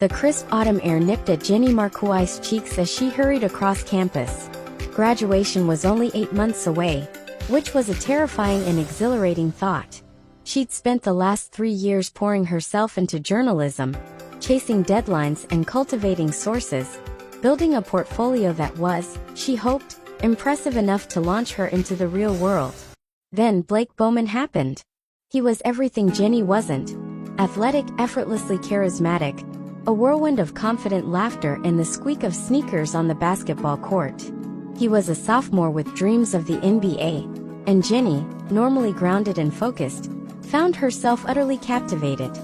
The crisp autumn air nipped at Jenny Marcouiz's cheeks as she hurried across campus. Graduation was only 8 months away, which was a terrifying and exhilarating thought. She'd spent the last 3 years pouring herself into journalism, chasing deadlines and cultivating sources, building a portfolio that was, she hoped, impressive enough to launch her into the real world. Then Blake Bowman happened. He was everything Jenny wasn't. Athletic, effortlessly charismatic, a whirlwind of confident laughter and the squeak of sneakers on the basketball court. He was a sophomore with dreams of the NBA, and Jenny, normally grounded and focused, found herself utterly captivated.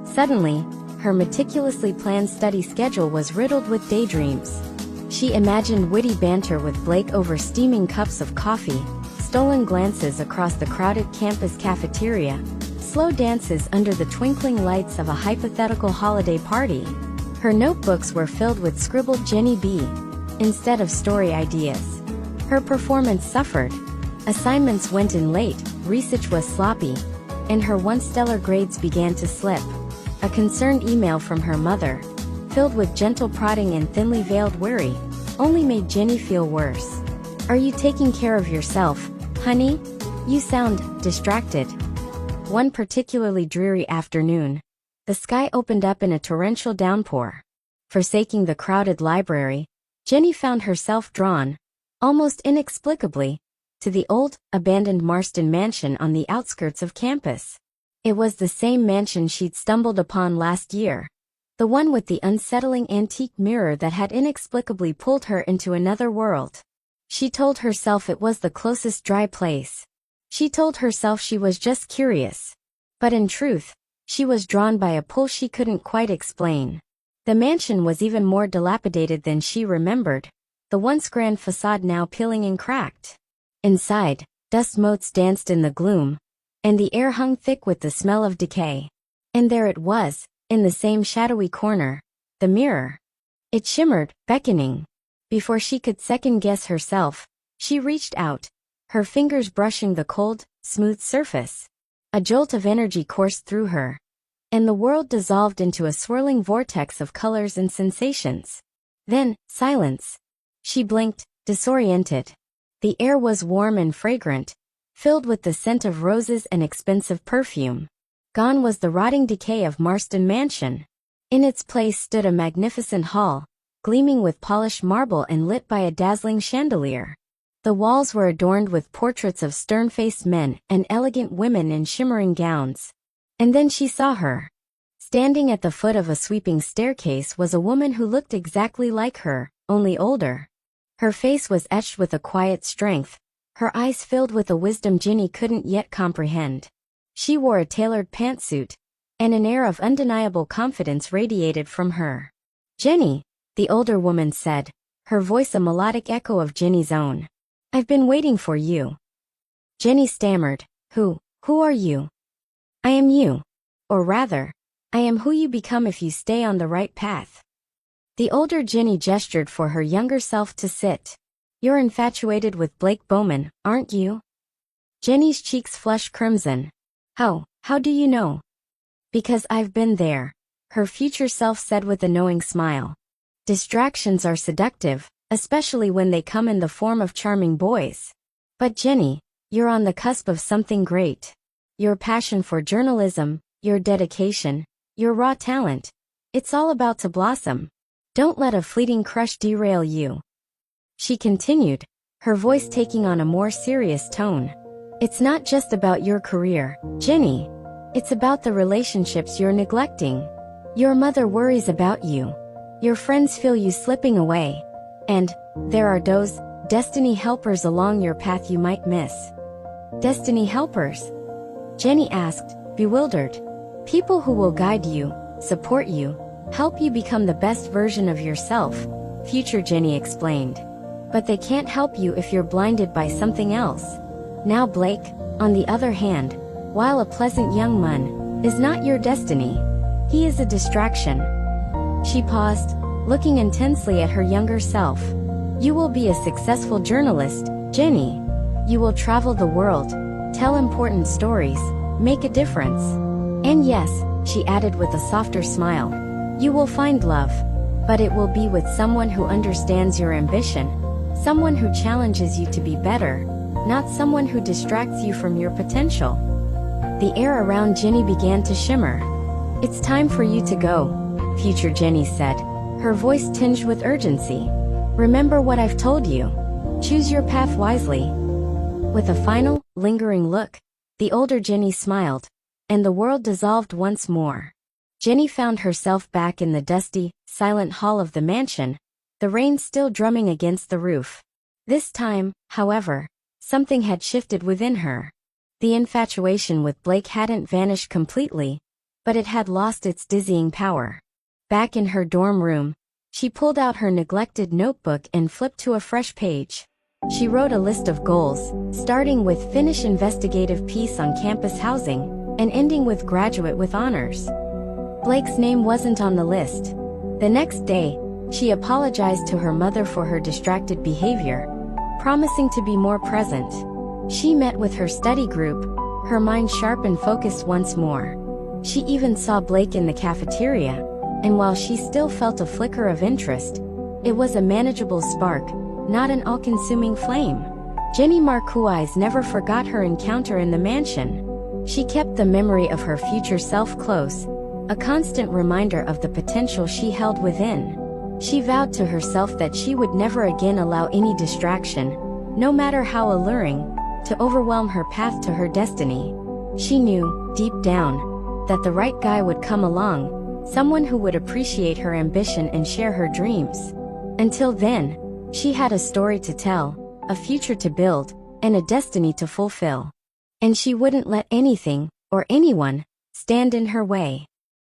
Suddenly, her meticulously planned study schedule was riddled with daydreams. She imagined witty banter with Blake over steaming cups of coffee, stolen glances across the crowded campus cafeteria, slow dances under the twinkling lights of a hypothetical holiday party. Her notebooks were filled with scribbled Jenny B. instead of story ideas. Her performance suffered. Assignments went in late, research was sloppy, and her once stellar grades began to slip. A concerned email from her mother, filled with gentle prodding and thinly veiled worry, only made Jenny feel worse. "Are you taking care of yourself, honey? You sound distracted." One particularly dreary afternoon, the sky opened up in a torrential downpour. Forsaking the crowded library, Jenny found herself drawn, almost inexplicably, to the old, abandoned Marston mansion on the outskirts of campus. It was the same mansion she'd stumbled upon last year, the one with the unsettling antique mirror that had inexplicably pulled her into another world. She told herself it was the closest dry place. She told herself she was just curious. But in truth, she was drawn by a pull she couldn't quite explain. The mansion was even more dilapidated than she remembered, the once grand facade now peeling and cracked. Inside, dust motes danced in the gloom, and the air hung thick with the smell of decay. And there it was, in the same shadowy corner, the mirror. It shimmered, beckoning. Before she could second-guess herself, she reached out, her fingers brushing the cold, smooth surface. A jolt of energy coursed through her, and the world dissolved into a swirling vortex of colors and sensations. Then, silence. She blinked, disoriented. The air was warm and fragrant, filled with the scent of roses and expensive perfume. Gone was the rotting decay of Marston Mansion. In its place stood a magnificent hall, gleaming with polished marble and lit by a dazzling chandelier. The walls were adorned with portraits of stern-faced men and elegant women in shimmering gowns. And then she saw her. Standing at the foot of a sweeping staircase was a woman who looked exactly like her, only older. Her face was etched with a quiet strength, her eyes filled with a wisdom Jenny couldn't yet comprehend. She wore a tailored pantsuit, and an air of undeniable confidence radiated from her. "Jenny," the older woman said, her voice a melodic echo of Jenny's own. "I've been waiting for you." Jenny stammered, Who are you?" "I am you. Or rather, I am who you become if you stay on the right path." The older Jenny gestured for her younger self to sit. "You're infatuated with Blake Bowman, aren't you?" Jenny's cheeks flushed crimson. How do you know?" "Because I've been there," her future self said with a knowing smile. "Distractions are seductive, especially when they come in the form of charming boys. But Jenny, you're on the cusp of something great. Your passion for journalism, your dedication, your raw talent, it's all about to blossom. Don't let a fleeting crush derail you." She continued, her voice taking on a more serious tone. "It's not just about your career, Jenny. It's about the relationships you're neglecting. Your mother worries about you. Your friends feel you slipping away. And there are those destiny helpers along your path you might miss." "Destiny helpers?" Jenny asked, bewildered. "People who will guide you, support you, help you become the best version of yourself," future Jenny explained. "But they can't help you if you're blinded by something else." Now Blake, on the other hand, while a pleasant young man, is not your destiny. He is a distraction. She paused, looking intensely at her younger self. "You will be a successful journalist, Jenny. You will travel the world, tell important stories, make a difference. And yes," she added with a softer smile, You will find love, but it will be with someone who understands your ambition, someone who challenges you to be better, not someone who distracts you from your potential. The air around Jenny began to shimmer. It's time for you to go, future Jenny said, her voice tinged with urgency. Remember what I've told you. Choose your path wisely. With a final, lingering look, the older Jenny smiled, and the world dissolved once more. Jenny found herself back in the dusty, silent hall of the mansion, the rain still drumming against the roof. This time, however, something had shifted within her. The infatuation with Blake hadn't vanished completely, but it had lost its dizzying power. Back in her dorm room, she pulled out her neglected notebook and flipped to a fresh page. She wrote a list of goals, starting with finish investigative piece on campus housing, and ending with graduate with honors. Blake's name wasn't on the list. The next day, she apologized to her mother for her distracted behavior, promising to be more present. She met with her study group, her mind sharp and focused once more. She even saw Blake in the cafeteria, and while she still felt a flicker of interest, it was a manageable spark, not an all-consuming flame. Jenny Marcouiz never forgot her encounter in the mansion. She kept the memory of her future self close, a constant reminder of the potential she held within. She vowed to herself that she would never again allow any distraction, no matter how alluring, to overwhelm her path to her destiny. She knew, deep down, that the right guy would come along, someone who would appreciate her ambition and share her dreams. Until then, she had a story to tell, a future to build, and a destiny to fulfill. And she wouldn't let anything, or anyone, stand in her way.